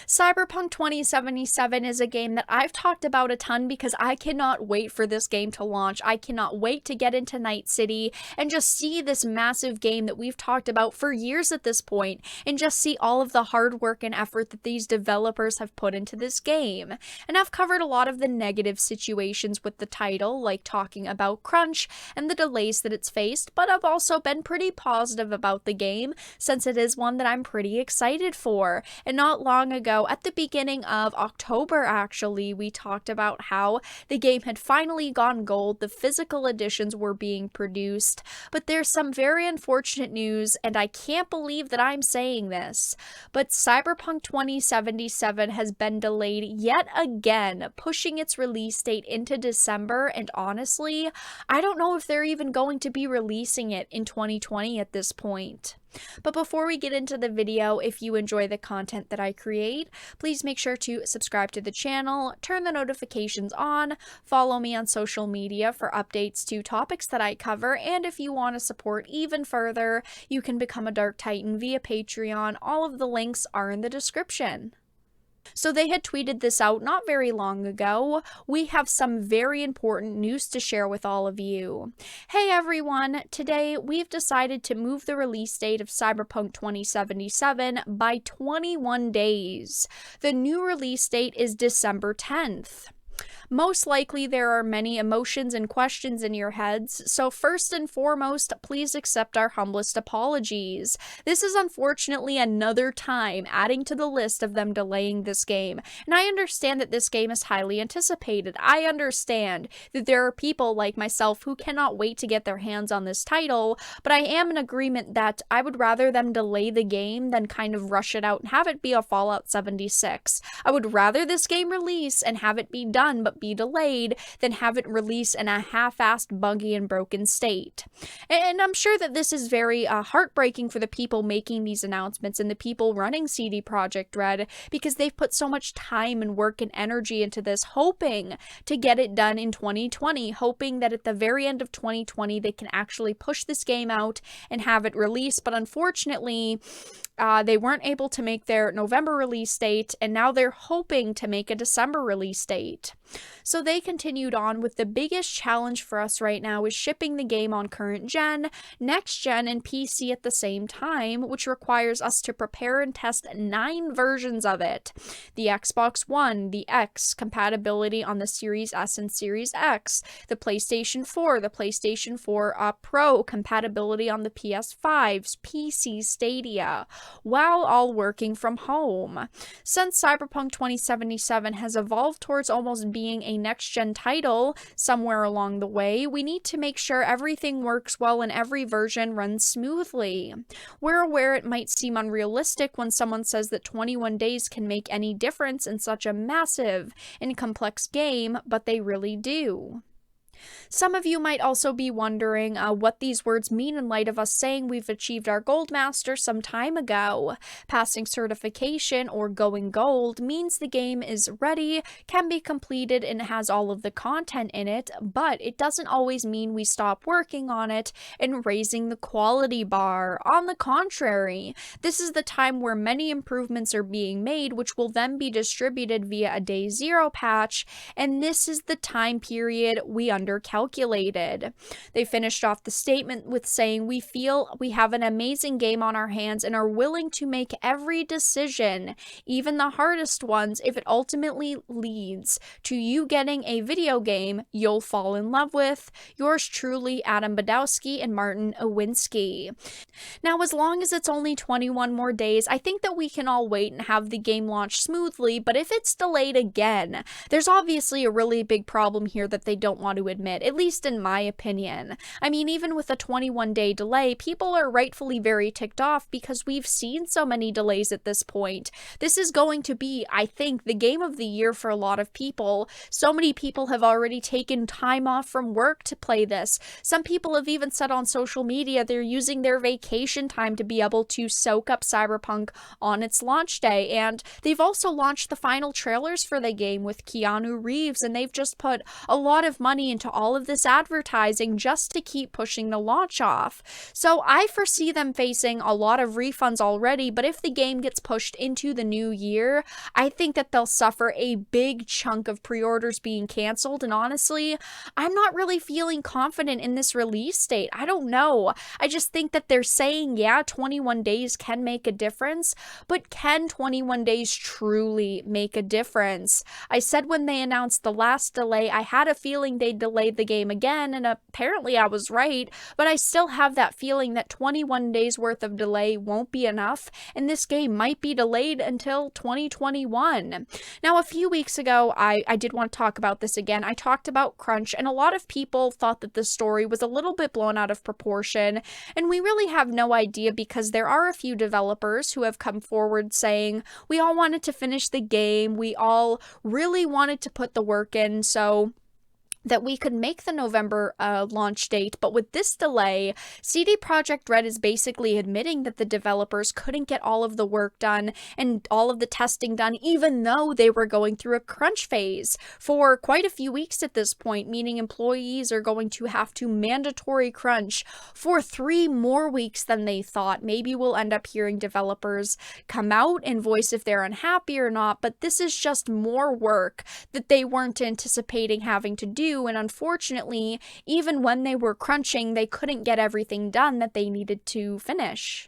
Cyberpunk 2077 is a game that I've talked about a ton because I cannot wait for this game to launch. I cannot wait to get into Night City and just see this massive game that we've talked about for years at this point, and just see all of the hard work and effort that these developers have put into this game. And I've covered a lot of the negative situations with the title, like talking about crunch and the delays that it's faced, but I've also been pretty positive about the game since it is one that I'm pretty excited for. And not long ago, at the beginning of October actually, we talked about how the game had finally gone gold, the physical editions were being produced, but there's some very unfortunate news, and I can't believe that I'm saying this, but Cyberpunk 2077 has been delayed yet again, pushing its release date into December, and honestly, I don't know if they're even going to be releasing it in 2020 at this point. But before we get into the video, if you enjoy the content that I create, please make sure to subscribe to the channel, turn the notifications on, follow me on social media for updates to topics that I cover, and if you want to support even further, you can become a Dark Titan via Patreon. All of the links are in the description. So they had tweeted this out not very long ago. We have some very important news to share with all of you. Hey everyone, today we've decided to move the release date of Cyberpunk 2077 by 21 days. The new release date is December 10th. Most likely there are many emotions and questions in your heads, so first and foremost, please accept our humblest apologies. This is unfortunately another time adding to the list of them delaying this game, and I understand that this game is highly anticipated. I understand that there are people like myself who cannot wait to get their hands on this title, but I am in agreement that I would rather them delay the game than kind of rush it out and have it be a Fallout 76. I would rather this game release and have it be done but be delayed than have it release in a half-assed, buggy, and broken state. And I'm sure that this is very heartbreaking for the people making these announcements and the people running CD Projekt Red, because they've put so much time and work and energy into this, hoping to get it done in 2020, hoping that at the very end of 2020 they can actually push this game out and have it released. But unfortunately, they weren't able to make their November release date, and now they're hoping to make a December release date. So they continued on with the biggest challenge for us right now is shipping the game on current gen, next gen, and PC at the same time, which requires us to prepare and test 9 versions of it. The Xbox One, the X, compatibility on the Series S and Series X, the PlayStation 4, the PlayStation 4 Pro, compatibility on the PS5s, PC, Stadia, while all working from home. Since Cyberpunk 2077 has evolved towards almost being a next-gen title somewhere along the way, we need to make sure everything works well and every version runs smoothly. We're aware it might seem unrealistic when someone says that 21 days can make any difference in such a massive and complex game, but they really do. Some of you might also be wondering what these words mean in light of us saying we've achieved our Gold Master some time ago. Passing certification or going gold means the game is ready, can be completed, and has all of the content in it, but it doesn't always mean we stop working on it and raising the quality bar. On the contrary, this is the time where many improvements are being made, which will then be distributed via a Day Zero patch, and this is the time period we undercalculated. They finished off the statement with saying, "We feel we have an amazing game on our hands and are willing to make every decision, even the hardest ones, if it ultimately leads to you getting a video game you'll fall in love with. Yours truly, Adam Badowski and Martin Owinski." Now, as long as it's only 21 more days, I think that we can all wait and have the game launch smoothly, but if it's delayed again, there's obviously a really big problem here that they don't want to admit, at least in my opinion. I mean, even with a 21-day delay, people are rightfully very ticked off because we've seen so many delays at this point. This is going to be, I think, the game of the year for a lot of people. So many people have already taken time off from work to play this. Some people have even said on social media they're using their vacation time to be able to soak up Cyberpunk on its launch day, and they've also launched the final trailers for the game with Keanu Reeves, and they've just put a lot of money into into all of this advertising just to keep pushing the launch off. So I foresee them facing a lot of refunds already, but if the game gets pushed into the new year, I think that they'll suffer a big chunk of pre-orders being canceled, and honestly, I'm not really feeling confident in this release date. I don't know. I just think that they're saying, yeah, 21 days can make a difference, but can 21 days truly make a difference? I said when they announced the last delay, I had a feeling they'd delay the game again, and apparently I was right, but I still have that feeling that 21 days worth of delay won't be enough, and this game might be delayed until 2021. Now, a few weeks ago, I did want to talk about this again. I talked about crunch, and a lot of people thought that the story was a little bit blown out of proportion, and we really have no idea because there are a few developers who have come forward saying, we all wanted to finish the game, we all really wanted to put the work in, so that we could make the November launch date, but with this delay, CD Projekt Red is basically admitting that the developers couldn't get all of the work done and all of the testing done, even though they were going through a crunch phase for quite a few weeks at this point, meaning employees are going to have to mandatory crunch for 3 more weeks than they thought. Maybe we'll end up hearing developers come out and voice if they're unhappy or not, but this is just more work that they weren't anticipating having to do. And unfortunately, even when they were crunching, they couldn't get everything done that they needed to finish.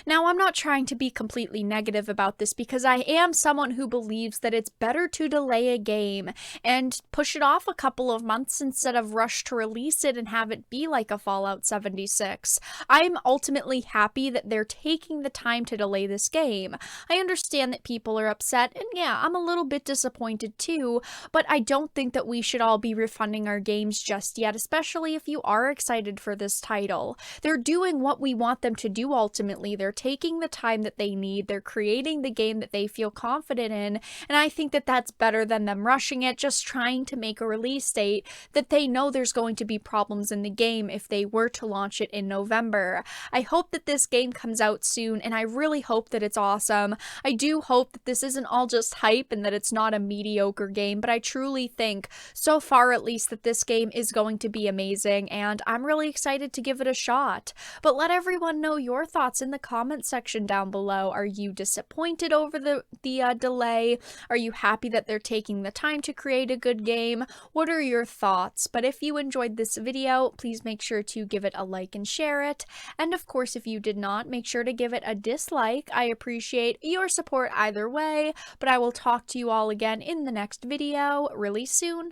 Now, I'm not trying to be completely negative about this because I am someone who believes that it's better to delay a game and push it off a couple of months instead of rush to release it and have it be like a Fallout 76. I'm ultimately happy that they're taking the time to delay this game. I understand that people are upset, and yeah, I'm a little bit disappointed too, but I don't think that we should all be refunding our games just yet, especially if you are excited for this title. They're doing what we want them to do ultimately. They're taking the time that they need. They're creating the game that they feel confident in. And I think that that's better than them rushing it, just trying to make a release date that they know there's going to be problems in the game if they were to launch it in November. I hope that this game comes out soon, and I really hope that it's awesome. I do hope that this isn't all just hype and that it's not a mediocre game, but I truly think, so far at least, that this game is going to be amazing, and I'm really excited to give it a shot. But let everyone know your thoughts in the comment section down below. Are you disappointed over the delay? Are you happy that they're taking the time to create a good game? What are your thoughts? But if you enjoyed this video, please make sure to give it a like and share it. And of course, if you did not, make sure to give it a dislike. I appreciate your support either way, but I will talk to you all again in the next video really soon.